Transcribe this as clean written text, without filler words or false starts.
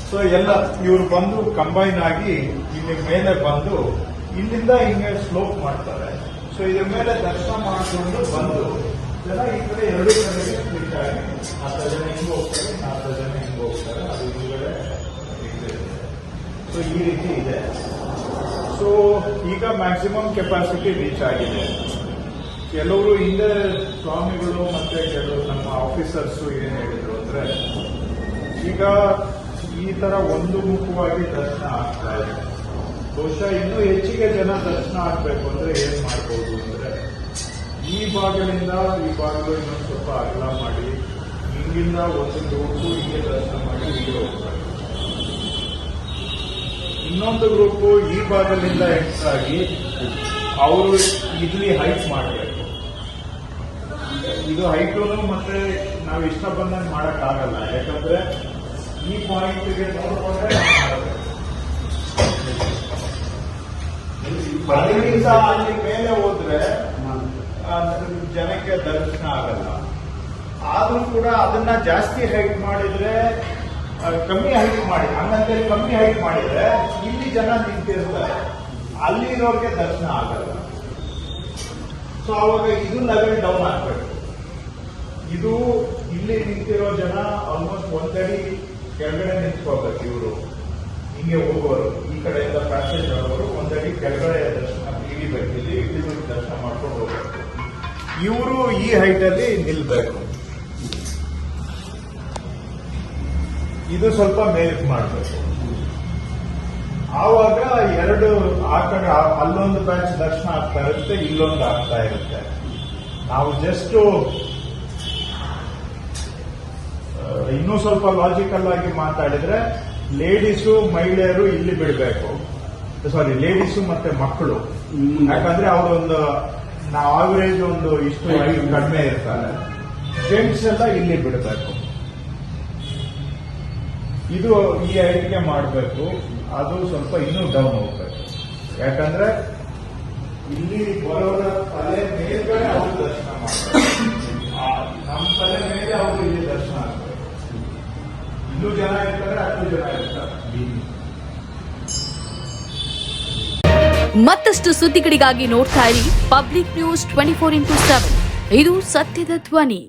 So ಎಲ್ಲ ಇವರು ಬಂದು ಕಂಬೈನ್ ಆಗಿ ಇಲ್ಲಿ ಮೇಲೆ ಬಂದು ಇಲ್ಲಿಂದ ಹಿಂಗೆ ಸ್ಲೋಪ್ ಮಾಡ್ತಾರೆ. ಸೊ ಇದ್ರ ಮೇಲೆ ದರ್ಶನ ಮಾಡಿಕೊಂಡು ಬಂದು ಜನ ಈ ಕಡೆ ಎರಡು ಕಡೆಗೆ ಸ್ಪ್ಲಿಟ್ ಆಗಿ 40 ಜನ ಹಿಂಗ್ ಹೋಗ್ತಾರೆ, 40 ಜನ ಹಿಂಗ್ ಹೋಗ್ತಾರೆ. ಅದು ಹಿಂದ್ಗಡೆ ಸೊ ಈ ರೀತಿ ಇದೆ. ಸೊ ಈಗ ಮ್ಯಾಕ್ಸಿಮಮ್ ಕೆಪಾಸಿಟಿ ರೀಚ್ ಆಗಿದೆ. ಕೆಲವರು ಹಿಂದೆ ಸ್ವಾಮಿಗಳು ಮತ್ತೆ ಕೆಲವರು ನಮ್ಮ ಆಫೀಸರ್ಸ್ ಏನ್ ಹೇಳಿದ್ರು ಅಂದ್ರೆ ಈಗ ಈ ತರ ಒಂದು ಮುಖವಾಗಿ ದರ್ಶನ ಆಗ್ತಾ ಇದೆ. ಬಹುಶಃ ಇನ್ನೂ ಹೆಚ್ಚಿಗೆ ಜನ ದರ್ಶನ ಆಗ್ಬೇಕು ಅಂದ್ರೆ ಏನ್ ಮಾಡ್ಬೋದು ಅಂದ್ರೆ ಈ ಭಾಗದಿಂದ ಈ ಭಾಗಗಳು ಇನ್ನೊಂದು ಸ್ವಲ್ಪ ಅಗಲ ಮಾಡಿ ಹಿಂಗಿಂದ ಒಂದು ಗ್ರೂಪು ಹಿಂಗೆ ದರ್ಶನ ಮಾಡಿ ಹೀಗೆ ಹೋಗ್ತಾರೆ. ಇನ್ನೊಂದು ಗ್ರೂಪು ಈ ಭಾಗದಿಂದ ಎಂಟರ್ ಆಗಿ ಅವರು ಇಲ್ಲಿ ಹೈಟ್ ಮಾಡಬೇಕು. ಇದು ಹೈಟು ಮತ್ತೆ ನಾವು ಇಷ್ಟ ಬಂದಂಗೆ ಮಾಡಕ್ಕಾಗಲ್ಲ, ಯಾಕಂದ್ರೆ ಈ ಪಾಯಿಂಟ್ಗೆ ನೋಡ್ಕೊಂಡ್ರೆ ಅದರಿಂದ ಅಲ್ಲಿ ಮೇಲೆ ಹೋದ್ರೆ ಜನಕ್ಕೆ ದರ್ಶನ ಆಗಲ್ಲ. ಆದ್ರೂ ಕೂಡ ಅದನ್ನ ಜಾಸ್ತಿ ಹೈಟ್ ಮಾಡಿದ್ರೆ ಕಮ್ಮಿ ಹೈಟ್ ಮಾಡಿ ಹಂಗಂತೇಳಿ ಕಮ್ಮಿ ಹೈಟ್ ಮಾಡಿದ್ರೆ ಇಲ್ಲಿ ಜನ ನಿಂತಿರ್ತಾರೆ, ಅಲ್ಲಿರೋರ್ಗೆ ದರ್ಶನ ಆಗಲ್ಲ. ಸೊ ಅವಾಗ ಇದು ಲೆವೆಲ್ ಡೌನ್ ಆಗ್ಬೇಕು. ಇದು ಇಲ್ಲಿ ನಿಂತಿರೋ ಜನ ಆಲ್ಮೋಸ್ಟ್ ಒಂದಡಿ ಕೆಳಗಡೆ ನಿಂತ್ಕೋಬೇಕು. ಇವರು ಹಿಂಗೆ ಹೋಗೋರು ಈ ಕಡೆಯಿಂದ ಪ್ಯಾಸೇಜ್ ಆಗೋರು ಒಂದಡಿ ಕೆಳಗಡೆ ದರ್ಶನ ಇಳಿಬೇಕು, ಇಲ್ಲಿ ಇಳಿದು ದರ್ಶನ ಮಾಡ್ಕೊಂಡು ಹೋಗ್ಬೇಕು. ಇವರು ಈ ಹೈಟ್ ಅಲ್ಲಿ ನಿಲ್ಬೇಕು. ಇದು ಸ್ವಲ್ಪ ಮೇಲಕ್ಕೆ ಮಾಡಬೇಕು. ಆವಾಗ ಎರಡು ಆ ಕಡೆ ಅಲ್ಲೊಂದು ಬ್ಯಾಚ್ ದರ್ಶನ ಆಗ್ತಾ ಇರುತ್ತೆ, ಇಲ್ಲೊಂದು ಆಗ್ತಾ ಇರುತ್ತೆ. ನಾವು ಜಸ್ಟ್ ಇನ್ನೂ ಸ್ವಲ್ಪ ಲಾಜಿಕಲ್ ಆಗಿ ಮಾತಾಡಿದ್ರೆ ಲೇಡೀಸು ಮಹಿಳೆಯರು ಇಲ್ಲಿ ಬಿಡಬೇಕು. ಸಾರಿ, ಲೇಡೀಸು ಮತ್ತೆ ಮಕ್ಕಳು, ಯಾಕಂದ್ರೆ ಅವರೊಂದು ಆವರೇಜ್ ಒಂದು ಇಷ್ಟು ಕಡಿಮೆ ಇರ್ತಾರೆ. ಜೆಂಟ್ಸ್ ಎಲ್ಲ ಇಲ್ಲಿ ಬಿಡಬೇಕು. ಇದು ಈ ಹೈಟ್ಗೆ ಮಾಡಬೇಕು. ಅದು ಸ್ವಲ್ಪ ಇನ್ನೂ ಡೌನ್ ಹೋಗ್ಬೇಕು, ಯಾಕಂದ್ರೆ ಇಲ್ಲಿ ಬರೋರ ತಲೆ ಮೇಲ್ಗಡೆ ಅವರು ದರ್ಶನ ಮಾಡಬೇಕು. ನಮ್ಮ ತಲೆ ಮೇಲೆ ಅವರು ಇಲ್ಲಿ ದರ್ಶನ ಆಗಬೇಕು. ಇಲ್ಲೂ ಜನ ಇರ್ತಾರೆ, ಅಲ್ಲೂ ಜನ ಇರ್ತಾರೆ. ಮತ್ತಷ್ಟು ಸುದ್ದಿಗಳಿಗಾಗಿ ನೋಡ್ತಾ ಇರಿ ಪಬ್ಲಿಕ್ ನ್ಯೂಸ್ 24x7. ಇದು ಸತ್ಯದ ಧ್ವನಿ.